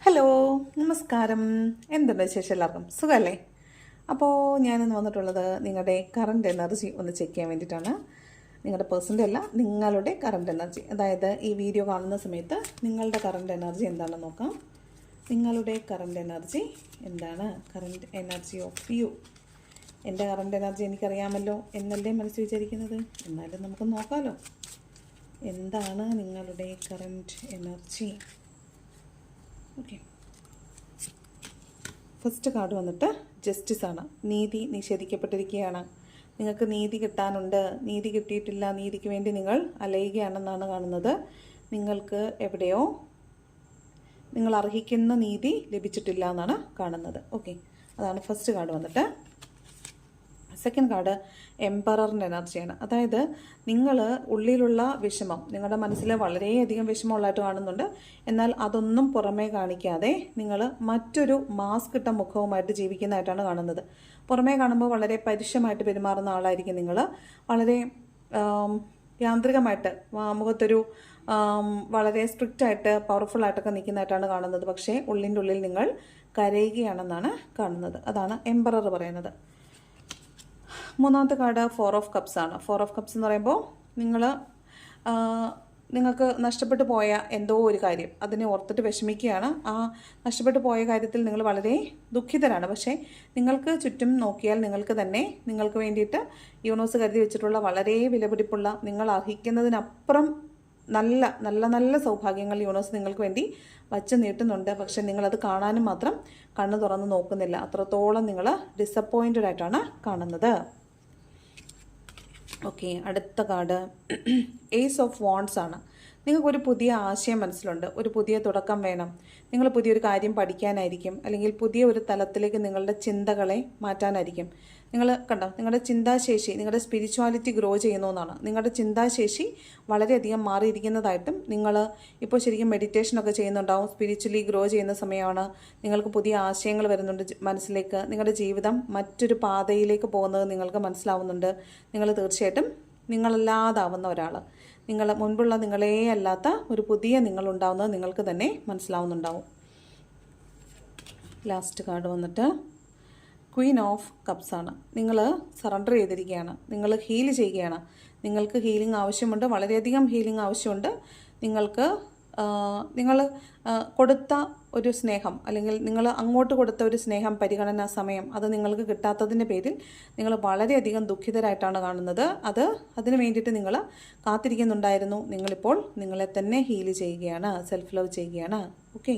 Hello, നമസ്കാരം. എന്തുണ്ട് വിശേഷം? എല്ലാവർക്കും സുഖമല്ലേ? അപ്പോൾ ഞാനിന്ന് വന്നിട്ടുള്ളത് നിങ്ങളുടെ കറണ്ട് എനർജി ഒന്ന് ചെക്ക് ചെയ്യാൻ വേണ്ടിയിട്ടാണ്. നിങ്ങളുടെ പേഴ്സൻ്റെ അല്ല, നിങ്ങളുടെ കറണ്ട് എനർജി. അതായത് ഈ വീഡിയോ കാണുന്ന സമയത്ത് നിങ്ങളുടെ കറണ്ട് എനർജി എന്താണെന്ന് നോക്കാം. നിങ്ങളുടെ കറണ്ട് എനർജി എന്താണ്? Current energy of you. എൻ്റെ കറണ്ട് എനർജി എനിക്കറിയാമല്ലോ എന്നല്ലേ മനസ്സിൽ വിചാരിക്കുന്നത്. എന്നാലും നമുക്ക് നോക്കാമല്ലോ. എന്താണ് നിങ്ങളുടെ current energy? Okay, first card വന്നിട്ട് ജസ്റ്റിസ് ആണ്. നീതി നിഷേധിക്കപ്പെട്ടിരിക്കുകയാണ്. നിങ്ങൾക്ക് നീതി കിട്ടാനുണ്ട്, നീതി കിട്ടിയിട്ടില്ല, നീതിക്ക് വേണ്ടി നിങ്ങൾ അലയുകയാണെന്നാണ് കാണുന്നത്. നിങ്ങൾക്ക് എവിടെയോ നിങ്ങൾ അർഹിക്കുന്ന നീതി ലഭിച്ചിട്ടില്ല എന്നാണ് കാണുന്നത്. ഓക്കെ, അതാണ് ഫസ്റ്റ് കാർഡ് വന്നിട്ട്. സെക്കൻഡ് കാർഡ് എംപററിൻ്റെ എനർജിയാണ്. അതായത് നിങ്ങൾ ഉള്ളിലുള്ള വിഷമം, നിങ്ങളുടെ മനസ്സിൽ വളരെയധികം വിഷമമുള്ളതായിട്ട് കാണുന്നുണ്ട്. എന്നാൽ അതൊന്നും പുറമേ കാണിക്കാതെ നിങ്ങൾ മറ്റൊരു മാസ്ക് ഇട്ട മുഖവുമായിട്ട് ജീവിക്കുന്നതായിട്ടാണ് കാണുന്നത്. പുറമേ കാണുമ്പോൾ വളരെ പരുഷമായിട്ട് പെരുമാറുന്ന ആളായിരിക്കും നിങ്ങൾ. വളരെ യാന്ത്രികമായിട്ട് മുഖത്തൊരു വളരെ സ്ട്രിക്റ്റായിട്ട് പവർഫുള്ളായിട്ടൊക്കെ നിൽക്കുന്നതായിട്ടാണ് കാണുന്നത്. പക്ഷേ ഉള്ളിൻ്റെ ഉള്ളിൽ നിങ്ങൾ കരയുകയാണെന്നാണ് കാണുന്നത്. അതാണ് എംപറർ പറയുന്നത്. മൂന്നാമത്തെ കാർഡ് 4 ഓഫ് കപ്സ് ആണ്. 4 ഓഫ് കപ്സ് എന്ന് പറയുമ്പോൾ നിങ്ങൾക്ക് നഷ്ടപ്പെട്ടു പോയ എന്തോ ഒരു കാര്യം, അതിനെ ഓർത്തിട്ട് വിഷമിക്കുകയാണ്. ആ നഷ്ടപ്പെട്ടു പോയ കാര്യത്തിൽ നിങ്ങൾ വളരെ ദുഃഖിതരാണ്. പക്ഷേ നിങ്ങൾക്ക് ചുറ്റും നോക്കിയാൽ നിങ്ങൾക്ക് തന്നെ നിങ്ങൾക്ക് വേണ്ടിയിട്ട് യൂണിവേഴ്സ് കരുതി വെച്ചിട്ടുള്ള വളരെ വിലപിടിപ്പുള്ള, നിങ്ങൾ അർഹിക്കുന്നതിനപ്പുറം നല്ല നല്ല നല്ല സൗഭാഗ്യങ്ങൾ യൂണിവേഴ്സ് നിങ്ങൾക്ക് വേണ്ടി വച്ച് നീട്ടുന്നുണ്ട്. പക്ഷെ നിങ്ങളത് കാണാനും മാത്രം കണ്ണ് തുറന്ന് നോക്കുന്നില്ല. അത്രത്തോളം നിങ്ങൾ ഡിസപ്പോയിൻറ്റഡ് ആയിട്ടാണ് കാണുന്നത്. ഓക്കെ, അടുത്ത കാർഡ് ഏസ് ഓഫ് വാണ്ട്സ് ആണ്. നിങ്ങൾക്കൊരു പുതിയ ആശയം മനസ്സിലുണ്ട്, ഒരു പുതിയ തുടക്കം വേണം. നിങ്ങൾ പുതിയൊരു കാര്യം പഠിക്കാനായിരിക്കും, അല്ലെങ്കിൽ പുതിയ ഒരു തലത്തിലേക്ക് നിങ്ങളുടെ ചിന്തകളെ മാറ്റാനായിരിക്കും. നിങ്ങൾ കണ്ടോ, നിങ്ങളുടെ ചിന്താശേഷി, നിങ്ങളുടെ സ്പിരിച്വാലിറ്റി ഗ്രോ ചെയ്യുന്നു എന്നാണ്. നിങ്ങളുടെ ചിന്താശേഷി വളരെയധികം മാറിയിരിക്കുന്നതായിട്ടും നിങ്ങൾ ഇപ്പോൾ ശരിക്കും മെഡിറ്റേഷനൊക്കെ ചെയ്യുന്നുണ്ടാവും. സ്പിരിച്വലി ഗ്രോ ചെയ്യുന്ന സമയമാണ്. നിങ്ങൾക്ക് പുതിയ ആശയങ്ങൾ വരുന്നുണ്ട് മനസ്സിലേക്ക്. നിങ്ങളുടെ ജീവിതം മറ്റൊരു പാതയിലേക്ക് പോകുന്നത് നിങ്ങൾക്ക് മനസ്സിലാവുന്നുണ്ട്. നിങ്ങൾ തീർച്ചയായിട്ടും നിങ്ങളല്ലാതാവുന്ന ഒരാൾ, നിങ്ങൾ മുൻപുള്ള നിങ്ങളേ അല്ലാത്ത ഒരു പുതിയ നിങ്ങളുണ്ടാവുന്നത് നിങ്ങൾക്ക് തന്നെ മനസ്സിലാവുന്നുണ്ടാവും. ലാസ്റ്റ് കാർഡ് വന്നിട്ട് ക്വീൻ ഓഫ് കപ്സ് ആണ്. നിങ്ങൾ സറണ്ടർ ചെയ്തിരിക്കുകയാണ്, നിങ്ങൾ ഹീൽ ചെയ്യുകയാണ്. നിങ്ങൾക്ക് ഹീലിംഗ് ആവശ്യമുണ്ട്, വളരെയധികം ഹീലിംഗ് ആവശ്യമുണ്ട്. നിങ്ങൾ കൊടുത്ത ഒരു സ്നേഹം, അല്ലെങ്കിൽ നിങ്ങൾ അങ്ങോട്ട് കൊടുത്ത ഒരു സ്നേഹം, പരിഗണന, സമയം, അത് നിങ്ങൾക്ക് കിട്ടാത്തതിൻ്റെ പേരിൽ നിങ്ങൾ വളരെയധികം ദുഃഖിതരായിട്ടാണ് കാണുന്നത്. അതിന് വേണ്ടിയിട്ട് നിങ്ങൾ കാത്തിരിക്കുന്നുണ്ടായിരുന്നു. നിങ്ങളിപ്പോൾ നിങ്ങളെ തന്നെ ഹീൽ ചെയ്യുകയാണ്, സെൽഫ് ലവ് ചെയ്യുകയാണ്. ഓക്കെ.